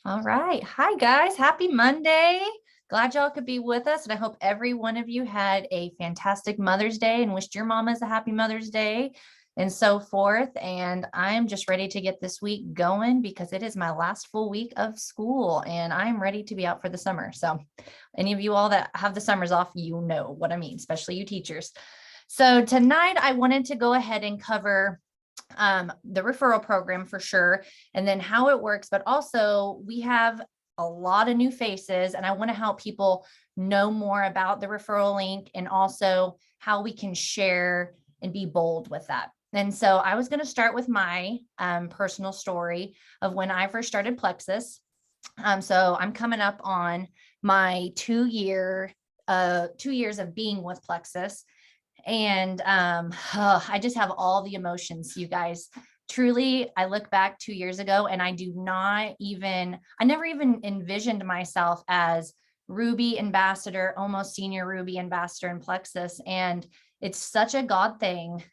All right. Hi, guys. Happy Monday. Glad y'all could be with us. And I hope every one of you had a fantastic Mother's Day and wished your mamas a happy Mother's Day and so forth. And I'm just ready to get this week going because it is my last full week of school and I'm ready to be out for the summer. So, any of you all that have the summers off, you know what I mean, especially you teachers. So, tonight I wanted to go ahead and cover the referral program for sure, and then how it works. But also, we have a lot of new faces, and I want to help people know more about the referral link and also how we can share and be bold with that. And so, I was going to start with my personal story of when I first started Plexus. So, I'm coming up on my 2 years of being with Plexus. And I just have all the emotions, you guys. Truly, I look back 2 years ago and I never even envisioned myself as Ruby ambassador, almost senior Ruby ambassador in Plexus. And it's such a God thing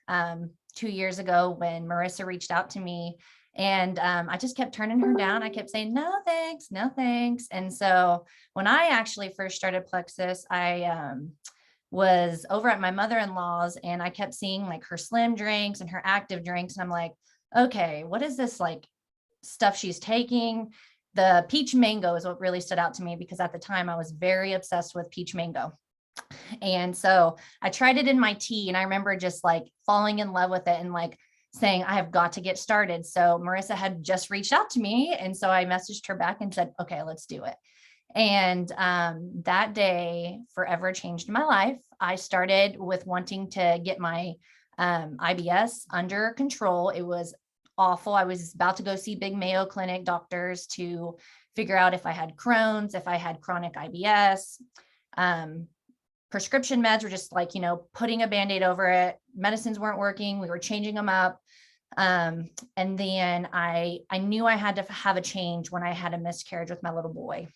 2 years ago when Marissa reached out to me. And I just kept turning her down. I kept saying, no, thanks, no, thanks. And so when I actually first started Plexus, I was over at my mother-in-law's and I kept seeing like her slim drinks and her active drinks. And I'm like, okay, what is this like stuff she's taking? The peach mango is what really stood out to me because at the time I was very obsessed with peach mango. And so I tried it in my tea and I remember just like falling in love with it and like saying, I have got to get started. So Marissa had just reached out to me. And so I messaged her back and said, okay, let's do it. And that day forever changed my life. I started with wanting to get my IBS under control. It was awful. I was about to go see big Mayo Clinic doctors to figure out if I had Crohn's, if I had chronic IBS. Prescription meds were just like, putting a Band-Aid over it. Medicines weren't working. We were changing them up. And then I knew I had to have a change when I had a miscarriage with my little boy.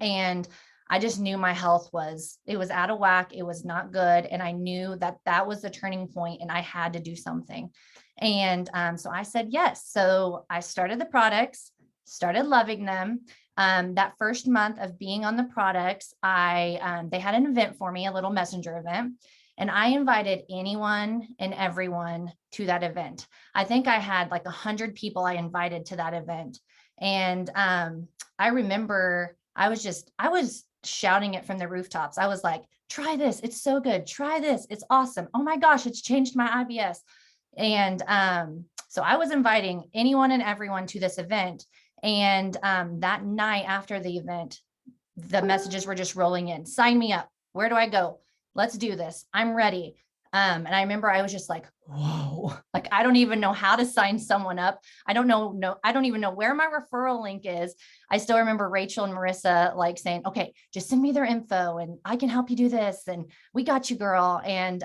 And I just knew my health was out of whack. It was not good. And I knew that was the turning point and I had to do something. And so I said, yes. So I started the products, started loving them. That first month of being on the products, they had an event for me, a little messenger event. And I invited anyone and everyone to that event. I think I had like 100 people I invited to that event. And I remember I was shouting it from the rooftops. I was like, try this. It's so good. Try this. It's awesome. Oh my gosh, it's changed my IBS. And so I was inviting anyone and everyone to this event. And that night after the event, the messages were just rolling in. Sign me up. Where do I go? Let's do this. I'm ready. And I remember I was just like, whoa, like, I don't even know how to sign someone up. I don't even know where my referral link is. I still remember Rachel and Marissa like saying, okay, just send me their info and I can help you do this. And we got you, girl. And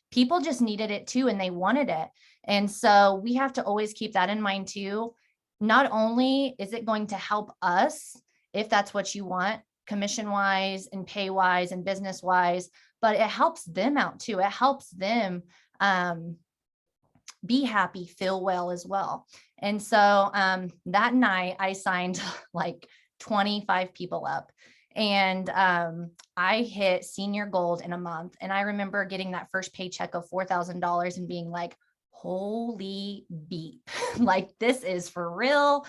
people just needed it too. And they wanted it. And so we have to always keep that in mind too. Not only is it going to help us, if that's what you want, commission wise and pay wise and business wise, but it helps them out too. It helps them be happy, feel well as well. And so that night I signed like 25 people up and I hit senior gold in a month. And I remember getting that first paycheck of $4,000 and being like, holy beep, like this is for real.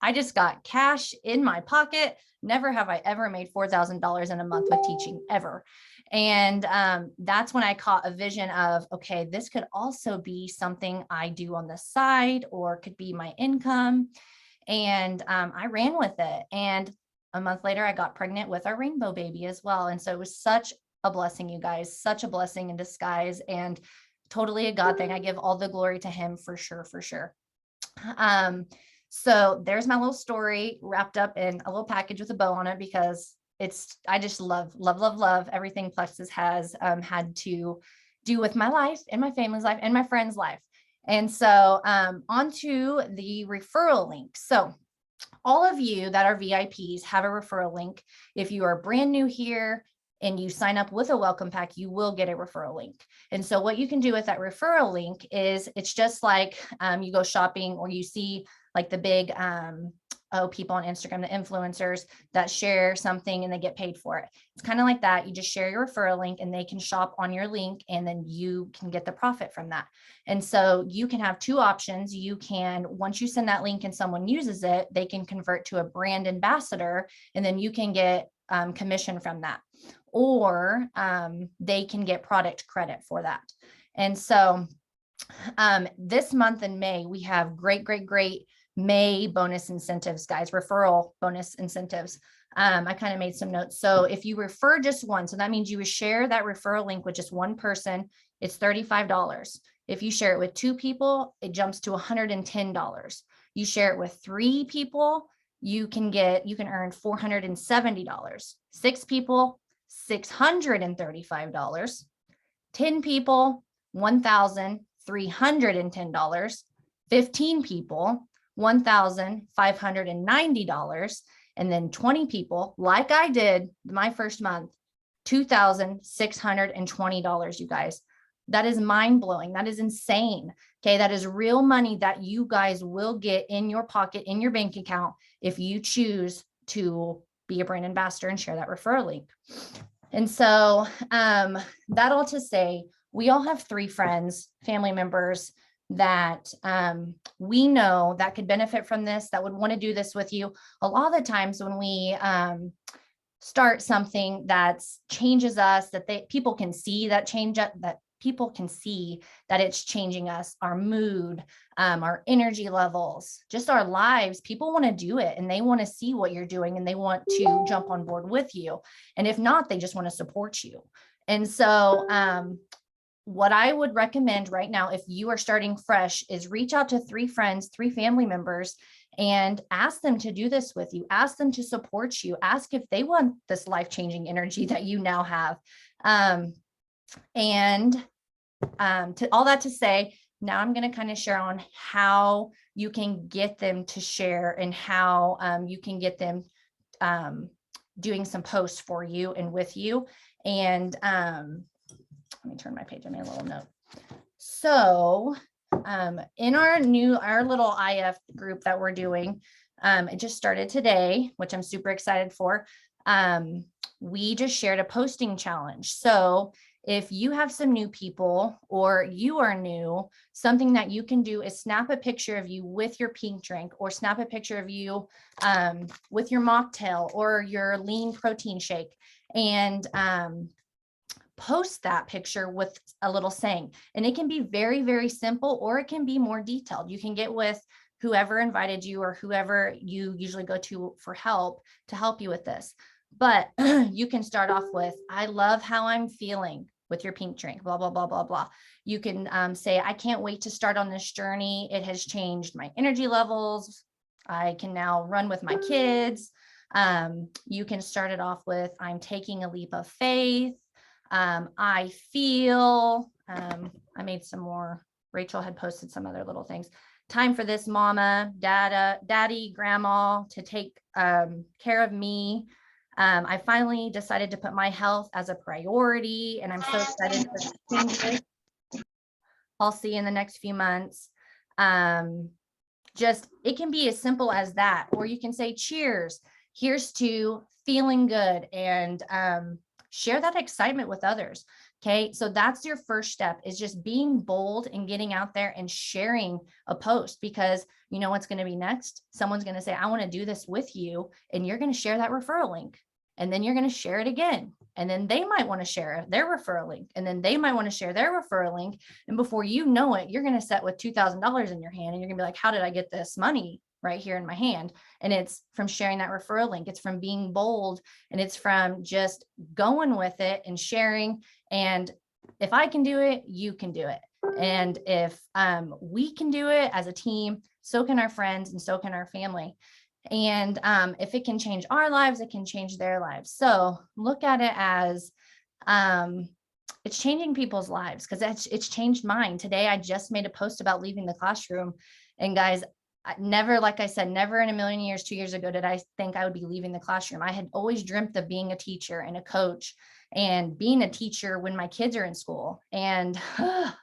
I just got cash in my pocket. Never have I ever made $4,000 in a month with teaching ever. And that's when I caught a vision of, okay, this could also be something I do on the side or could be my income. And I ran with it. And a month later, I got pregnant with our rainbow baby as well. And so it was such a blessing, you guys, such a blessing in disguise and totally a God thing. I give all the glory to him for sure, for sure. So there's my little story wrapped up in a little package with a bow on it because I just love everything Plexus has had to do with my life and my family's life and my friend's life. And so onto the referral link. So all of you that are VIPs have a referral link. If you are brand new here and you sign up with a welcome pack, you will get a referral link. And so what you can do with that referral link is it's just like you go shopping or you see like the big people on Instagram, the influencers that share something and they get paid for it. It's kind of like that. You just share your referral link and they can shop on your link and then you can get the profit from that. And so you can have two options. You can, once you send that link and someone uses it, they can convert to a brand ambassador and then you can get commission from that. Or they can get product credit for that. And so this month in May, we have great May bonus incentives, guys, referral bonus incentives. I kind of made some notes. So if you refer just one, so that means you would share that referral link with just one person, it's $35. If you share it with two people, it jumps to $110. You share it with three people, you can earn $470. Six people, $635. 10 people, $1,310. 15 people, $1,590. And then 20 people, like I did my first month, $2,620, you guys. That is mind blowing. That is insane. Okay. That is real money that you guys will get in your pocket, in your bank account, if you choose to be a brand ambassador and share that referral link. And so that all to say, we all have 3 friends, family members that we know that could benefit from this, that would want to do this with you. A lot of the times when we start something that changes us, that people can see that change, that people can see that it's changing us, our mood, our energy levels, just our lives. People want to do it and they want to see what you're doing and they want to jump on board with you. And if not, they just want to support you. And so what I would recommend right now, if you are starting fresh, is reach out to 3 friends, 3 family members, and ask them to do this with you. Ask them to support you. Ask if they want this life-changing energy that you now have. To all that to say, now I'm going to kind of share on how you can get them to share and how you can get them doing some posts for you and with you. And let me turn my page. I made a little note. So in our little IF group that we're doing, it just started today, which I'm super excited for. We just shared a posting challenge. So if you have some new people or you are new, something that you can do is snap a picture of you with your pink drink, or snap a picture of you with your mocktail or your lean protein shake, and post that picture with a little saying. And it can be very, very simple, or it can be more detailed. You can get with whoever invited you or whoever you usually go to for help to help you with this. But you can start off with, I love how I'm feeling with your pink drink, blah, blah, blah, blah, blah. You can say, I can't wait to start on this journey. It has changed my energy levels. I can now run with my kids. You can start it off with, I'm taking a leap of faith. I feel, I made some more, Rachel had posted some other little things. Time for this mama, daddy, grandma to take care of me. I finally decided to put my health as a priority, and I'm so excited for the changes I'll see in the next few months. Just, it can be as simple as that, or you can say, cheers, here's to feeling good, and share that excitement with others. Okay. So that's your first step, is just being bold and getting out there and sharing a post, because you know what's going to be next? Someone's going to say, I want to do this with you. And you're going to share that referral link, and then you're going to share it again. And then they might want to share their referral link, and then they might want to share their referral link. And before you know it, you're going to sit with $2,000 in your hand, and you're gonna be like, how did I get this money right here in my hand? And it's from sharing that referral link. It's from being bold, and it's from just going with it and sharing. And if I can do it, you can do it. And if we can do it as a team, so can our friends and so can our family. And if it can change our lives, it can change their lives. So look at it as it's changing people's lives, because it's changed mine. Today, I just made a post about leaving the classroom. And guys, never, like I said, never in a million years, 2 years ago, did I think I would be leaving the classroom. I had always dreamt of being a teacher and a coach, and being a teacher when my kids are in school. And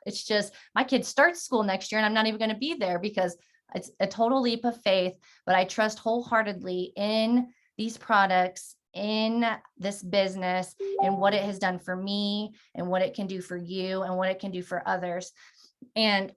it's just, my kids start school next year, and I'm not even going to be there because It's a total leap of faith, but I trust wholeheartedly in these products, in this business, and what it has done for me and what it can do for you and what it can do for others. And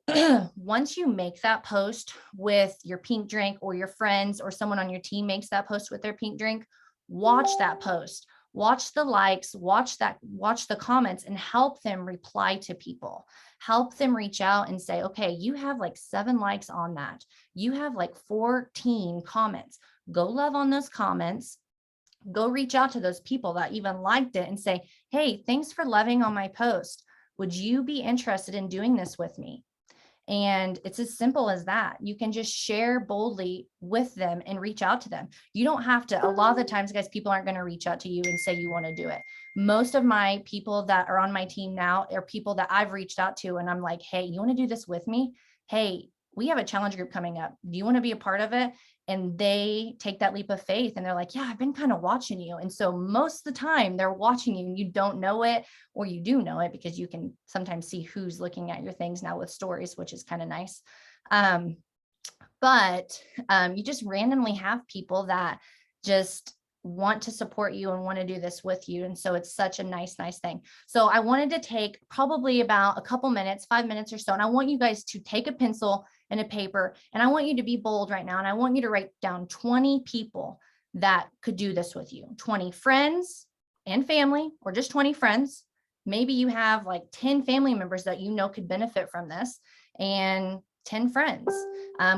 once you make that post with your pink drink, or your friends or someone on your team makes that post with their pink drink, watch that post, watch the likes, watch the comments, and help them reply to people. Help them reach out and say, okay, you have like 7 likes on that. You have like 14 comments. Go love on those comments. Go reach out to those people that even liked it and say, hey, thanks for loving on my post. Would you be interested in doing this with me? And it's as simple as that. You can just share boldly with them and reach out to them. You don't have to. A lot of the times, guys, people aren't going to reach out to you and say you want to do it. Most of my people that are on my team now are people that I've reached out to, and I'm like, hey, you want to do this with me? Hey, we have a challenge group coming up. Do you want to be a part of it? And they take that leap of faith and they're like, yeah, I've been kind of watching you. And so most of the time they're watching you and you don't know it, or you do know it because you can sometimes see who's looking at your things now with stories, which is kind of nice. But you just randomly have people that just want to support you and want to do this with you. And so it's such a nice thing. So I wanted to take probably about a couple minutes, 5 minutes or so. And I want you guys to take a pencil and a paper, and I want you to be bold right now. And I want you to write down 20 people that could do this with you, 20 friends and family, or just 20 friends. Maybe you have like 10 family members that you know could benefit from this, and 10 friends,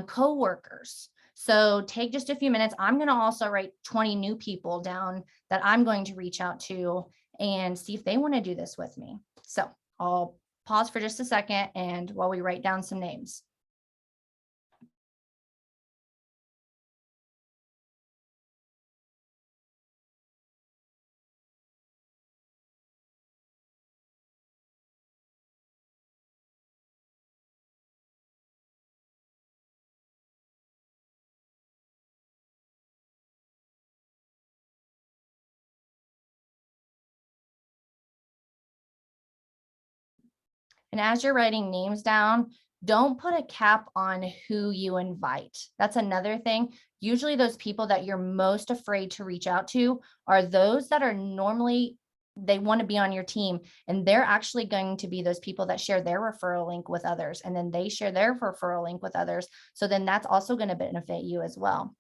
co-workers. So take just a few minutes. I'm going to also write 20 new people down that I'm going to reach out to and see if they want to do this with me. So I'll pause for just a second, and while we write down some names. And as you're writing names down, don't put a cap on who you invite. That's another thing. Usually those people that you're most afraid to reach out to are those that are normally, they want to be on your team, and they're actually going to be those people that share their referral link with others, and then they share their referral link with others. So then that's also going to benefit you as well.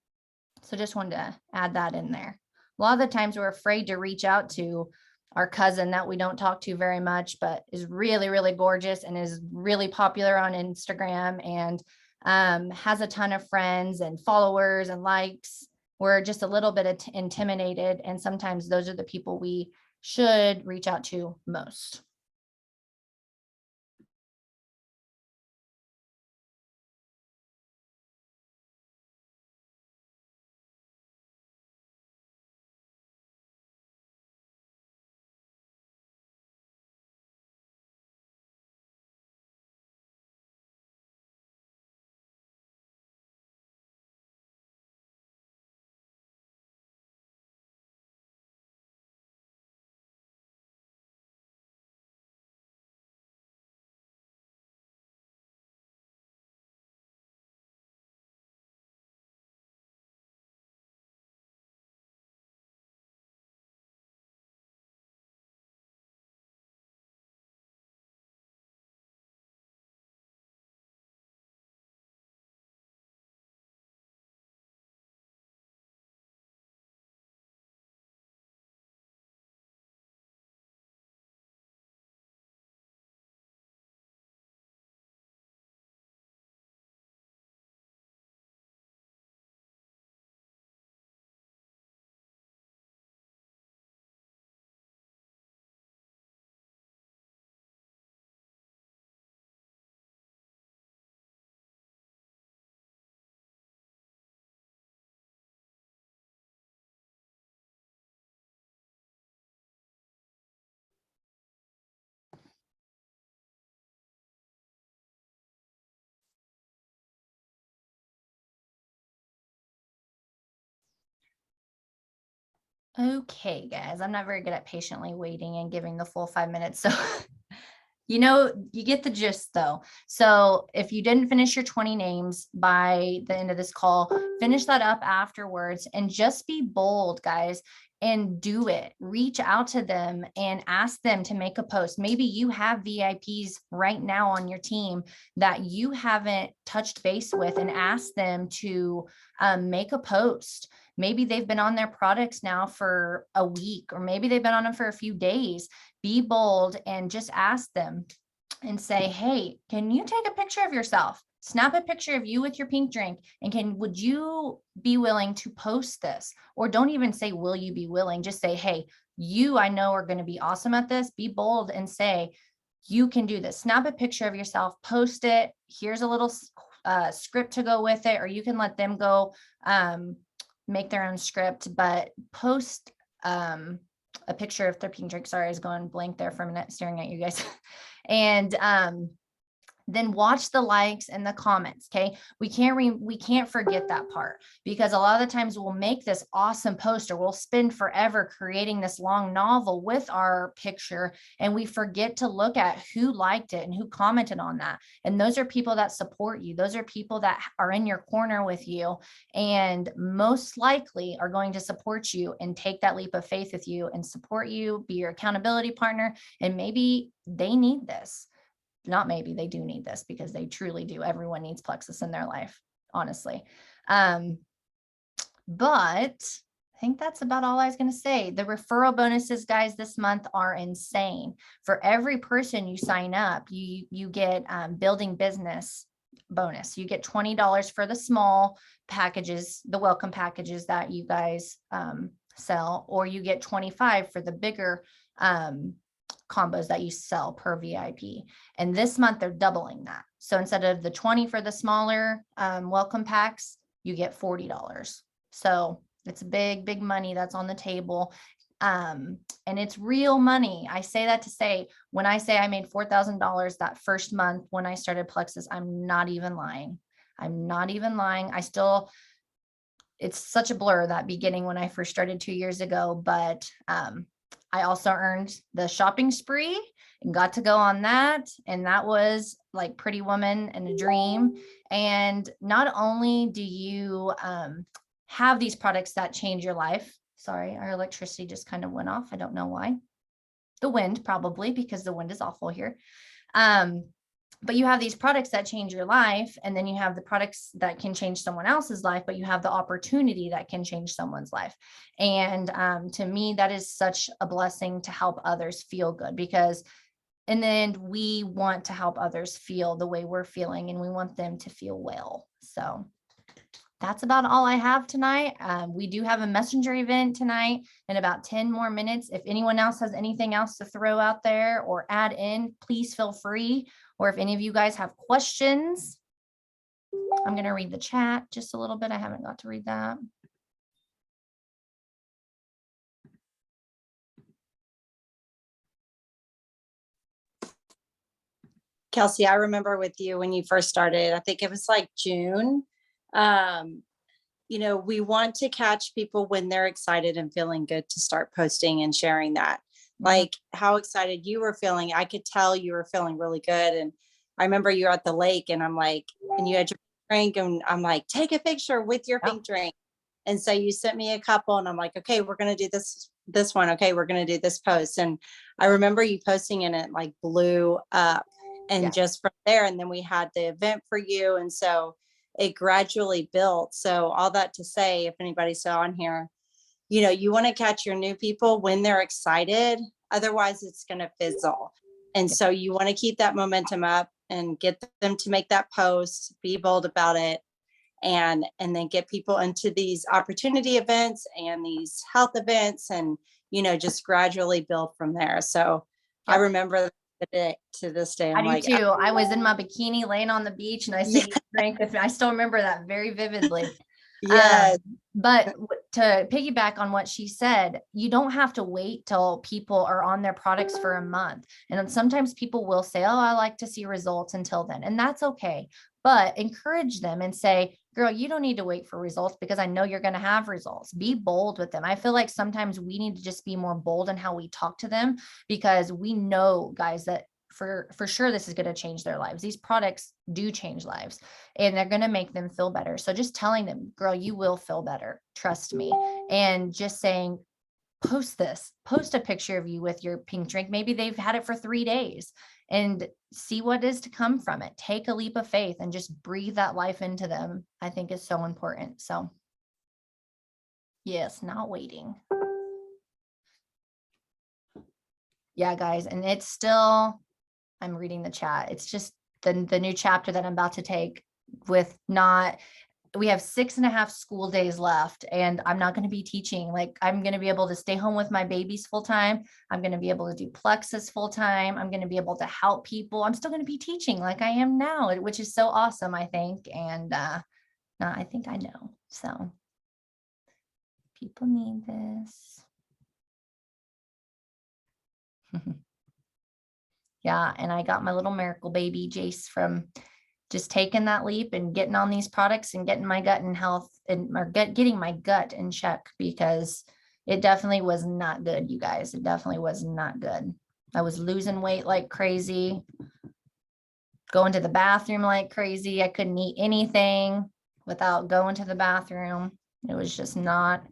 So just wanted to add that in there. A lot of the times we're afraid to reach out to our cousin that we don't talk to very much, but is really gorgeous and is really popular on Instagram, and has a ton of friends and followers and likes. We're just a little bit intimidated, and sometimes those are the people we should reach out to most. Okay, guys, I'm not very good at patiently waiting and giving the full 5 minutes. So You get the gist though. So if you didn't finish your 20 names by the end of this call, finish that up afterwards and just be bold, guys, and do it. Reach out to them and ask them to make a post. Maybe you have VIPs right now on your team that you haven't touched base with, and ask them to make a post. Maybe they've been on their products now for a week, or maybe they've been on them for a few days. Be bold and just ask them and say, hey, can you take a picture of yourself? Snap a picture of you with your pink drink, and would you be willing to post this? Or don't even say, will you be willing? Just say, hey, you, I know, are going to be awesome at this. Be bold and say, you can do this. Snap a picture of yourself, post it. Here's a little script to go with it, or you can let them go make their own script, but post a picture of their pink drink. Sorry, I was going blank there for a minute staring at you guys. And then watch the likes and the comments. Okay. We can't forget that part, because a lot of the times we'll make this awesome poster. We'll spend forever creating this long novel with our picture, and we forget to look at who liked it and who commented on that. And those are people that support you. Those are people that are in your corner with you, and most likely are going to support you and take that leap of faith with you and support you, be your accountability partner. And maybe they need this. Not maybe, they do need this, because they truly do. Everyone needs Plexus in their life, honestly. But I think that's about all I was going to say. The referral bonuses, guys, this month are insane. For every person you sign up, you get building business bonus. You get $20 for the small packages, the welcome packages that you guys sell, or you get 25 for the bigger combos that you sell per VIP. And this month they're doubling that. So instead of the 20 for the smaller welcome packs, you get $40. So it's big money that's on the table. And it's real money. I say that to say, when I say I made $4,000 that first month when I started Plexus, I'm not even lying. I'm not even lying. It's such a blur, that beginning when I first started 2 years ago, but I also earned the shopping spree and got to go on that. And that was like Pretty Woman and a dream. And not only do you have these products that change your life. Sorry, our electricity just kind of went off. I don't know why. The wind, probably, because the wind is awful here. But you have these products that change your life, and then you have the products that can change someone else's life, but you have the opportunity that can change someone's life. And to me, that is such a blessing to help others feel good, because in the end, we want to help others feel the way we're feeling, and we want them to feel well. So that's about all I have tonight. We do have a messenger event tonight in about 10 more minutes. If anyone else has anything else to throw out there or add in, please feel free. Or if any of you guys have questions, I'm going to read the chat just a little bit. I haven't got to read that. Kelsey, I remember with you when you first started, I think it was like June. We want to catch people when they're excited and feeling good to start posting and sharing that. Like how excited you were feeling. I could tell you were feeling really good. And I remember you were at the lake, and I'm like, and you had your drink, and I'm like, take a picture with your pink drink. And so you sent me a couple, and I'm like, okay, we're going to do this one. Okay, we're going to do this post. And I remember you posting, and it like blew up. And just from there, and then we had the event for you. And so it gradually built. So all that to say, if anybody saw on here, you want to catch your new people when they're excited. Otherwise, it's going to fizzle. And so you want to keep that momentum up and get them to make that post, be bold about it, and then get people into these opportunity events and these health events, and, just gradually build from there. So I remember to this day. I do too. I was in my bikini laying on the beach, and I said, drink with me. I still remember that very vividly. Yes. But to piggyback on what she said, you don't have to wait till people are on their products for a month. And sometimes people will say, oh, I like to see results until then. And that's okay. But encourage them and say, girl, you don't need to wait for results, because I know you're going to have results. Be bold with them. I feel like sometimes we need to just be more bold in how we talk to them, because we know, guys, that for sure this is going to change their lives. These products do change lives and they're going to make them feel better. So just telling them, girl, you will feel better. Trust me. And just saying, post a picture of you with your pink drink. Maybe they've had it for 3 days and see what is to come from it. Take a leap of faith and just breathe that life into them. I think is so important. So yes, not waiting. Yeah, guys. And it's still, I'm reading the chat. It's just the new chapter that I'm about to take with we have 6.5 school days left and I'm not going to be teaching. Like I'm going to be able to stay home with my babies full time. I'm going to be able to do Plexus full time. I'm going to be able to help people. I'm still going to be teaching like I am now, which is so awesome, I think. And I think I know. So people need this. Yeah. And I got my little miracle baby Jace from just taking that leap and getting on these products and getting my gut in health getting my gut in check, because it definitely was not good, you guys. It definitely was not good. I was losing weight like crazy, going to the bathroom like crazy. I couldn't eat anything without going to the bathroom. It was just not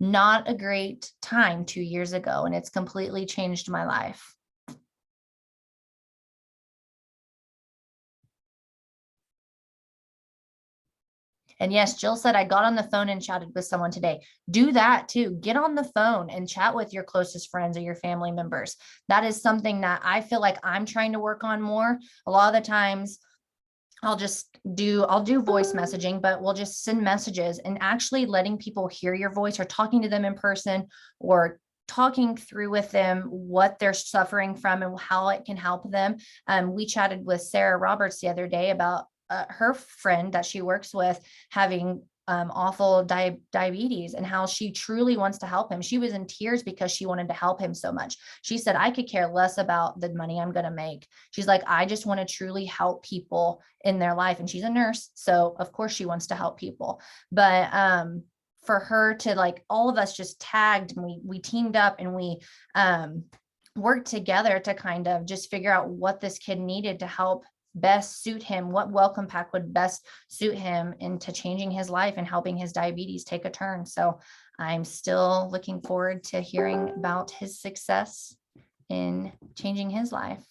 a great time 2 years ago, and it's completely changed my life. And yes, Jill said, I got on the phone and chatted with someone today. Do that too. Get on the phone and chat with your closest friends or your family members. That is something that I feel like I'm trying to work on more. A lot of the times I'll do voice messaging, but we'll just send messages, and actually letting people hear your voice or talking to them in person or talking through with them what they're suffering from and how it can help them. We chatted with Sarah Roberts the other day about her friend that she works with having awful diabetes and how she truly wants to help him. She was in tears because she wanted to help him so much. She said, I could care less about the money I'm going to make. She's like, I just want to truly help people in their life. And she's a nurse, so of course she wants to help people. But for her to, like, all of us just tagged and we teamed up and we worked together to kind of just figure out what this kid needed to help best suit him, what welcome pack would best suit him into changing his life and helping his diabetes take a turn. So I'm still looking forward to hearing about his success in changing his life.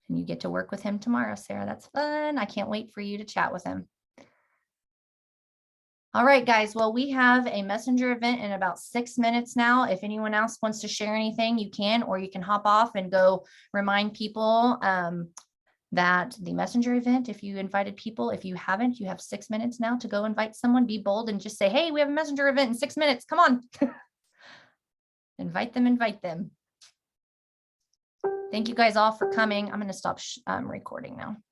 And you get to work with him tomorrow, Sarah. That's fun. I can't wait for you to chat with him. All right, guys. Well, we have a messenger event in about 6 minutes now. If anyone else wants to share anything, you can, or you can hop off and go remind people that the messenger event, if you invited people, if you haven't, you have 6 minutes now to go invite someone. Be bold and just say, hey, we have a messenger event in 6 minutes. Come on. Invite them. Thank you guys all for coming. I'm going to stop recording now.